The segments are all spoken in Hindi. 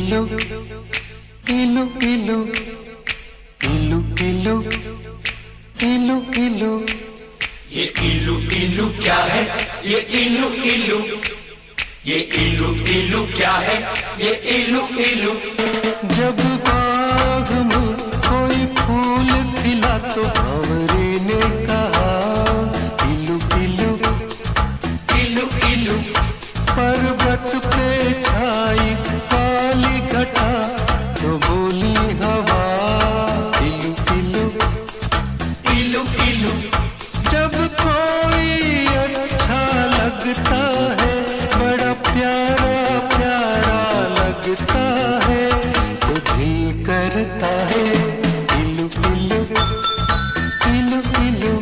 इलू इलू इलू इलू इलू इलू इलू। ये इलू इलू क्या है? ये इलू इलू, ये इलू इलू क्या है? ये इलू इलू। जब बाग में कोई फूल खिला तो भंवरे ने कहा इलू इलू इलू इलू। पर्वत पे छाई काली घटा तो बोली हवा इलू इलू इलू इलू। जब कोई अच्छा लगता है, बड़ा प्यारा प्यारा लगता है, तो दिल करता है इलू इलू इलू इलू।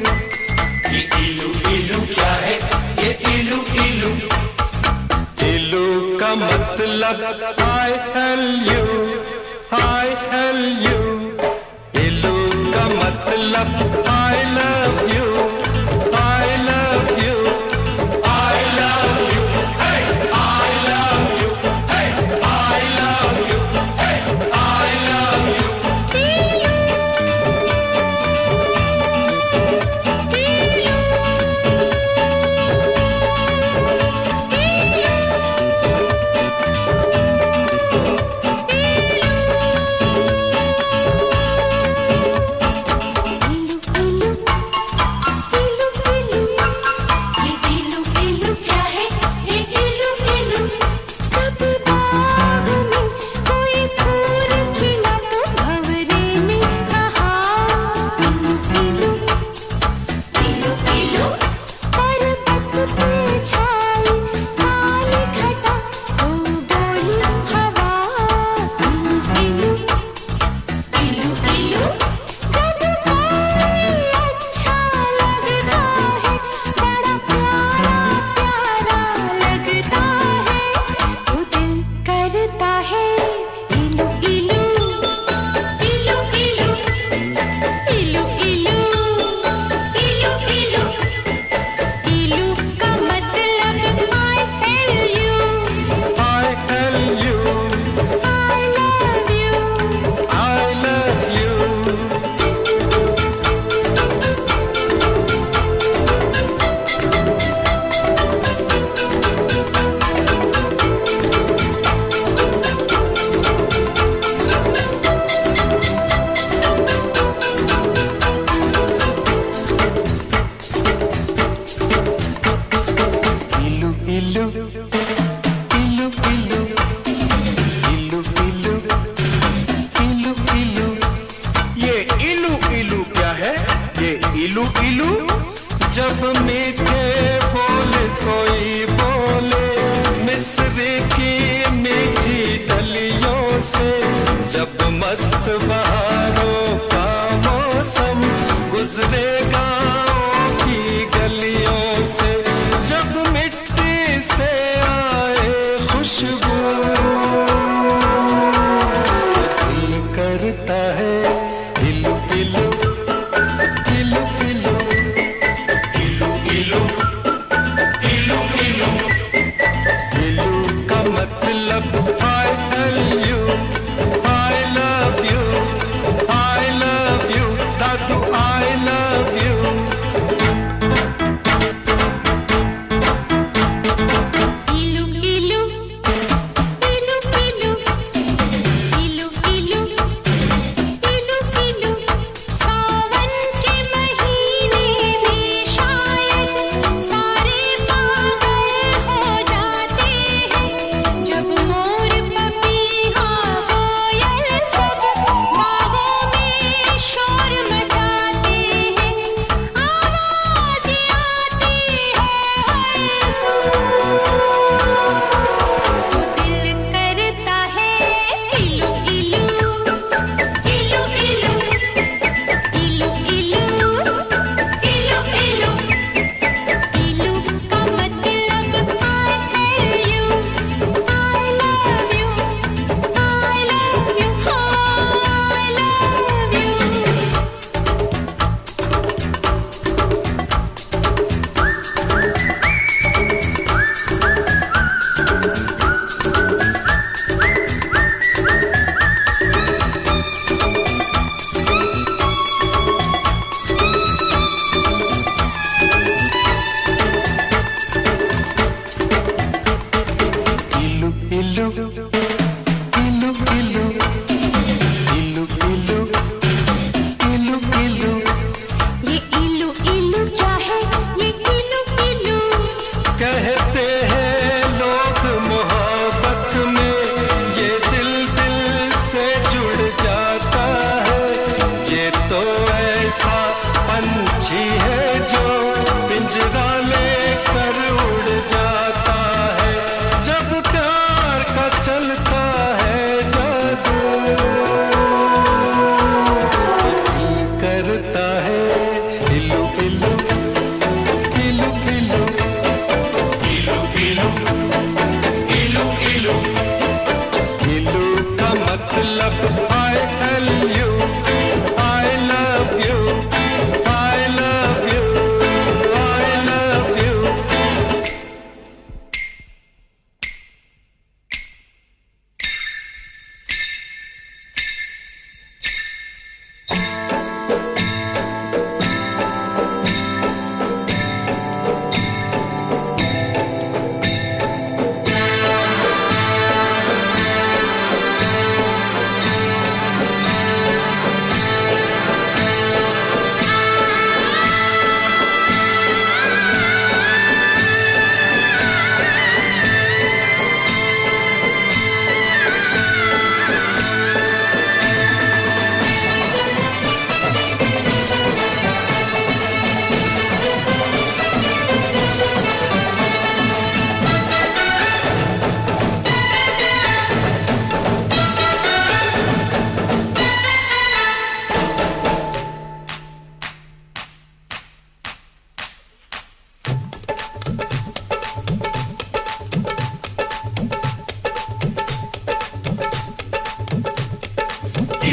ये इलू इलू क्या है? ये इलू इलू। इलू का मतलब I L U, I L U। इलू का मतलब I love you, I love you, I love you, hey, I love you, hey, I love you, hey, I love you। इलू इलू इलू इलू इलू इलू इलू। ये इलू इलू क्या है? ये इलू इलू। जब मीठे बोल कोई बोले मिस्र की मीठी डलियों से, जब मस्त बहारों का मौसम गुजरे गाँव की गलियों से, जब मिट्टी से आए खुशबू, दिल करता है इलू इलू इलू इलू इलू इलू इलू इलू। इलू का मतलब I L U, I love you, I love you, Dadu I love you। इलू इलू इलू इलू इलू इलू इलू इलू। सावन के महीने में शायद सारे पागल हो जाते हैं, जब मोर इलू इलू इलू इलू इलू इलू। ये इलू इलू क्या है? ये इलू इलू कहते हैं लोग मोहब्बत में ये दिल दिल से जुड़ जाता है। ये तो ऐसा पंछी है जो पिंजरा लेकर उड़ जाता है। जब प्यार का चलता है जादू दिल करता है इलू इलू इलू इलू। इलू इलू इलू इलू इलू का मतलब I love you, I love you, I love you, I love you।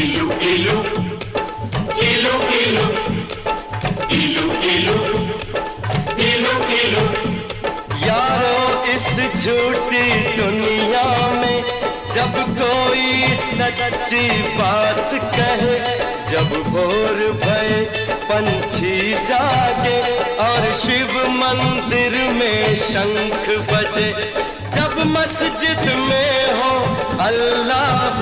इलू इलू इलू इलू इलू इलू इलू इलू। यारो इस झूठी दुनिया में जब कोई सच्ची बात कहे, जब भोर भये पंछी जागे और शिव मंदिर में शंख बजे, जब मस्जिद में हो अल्लाह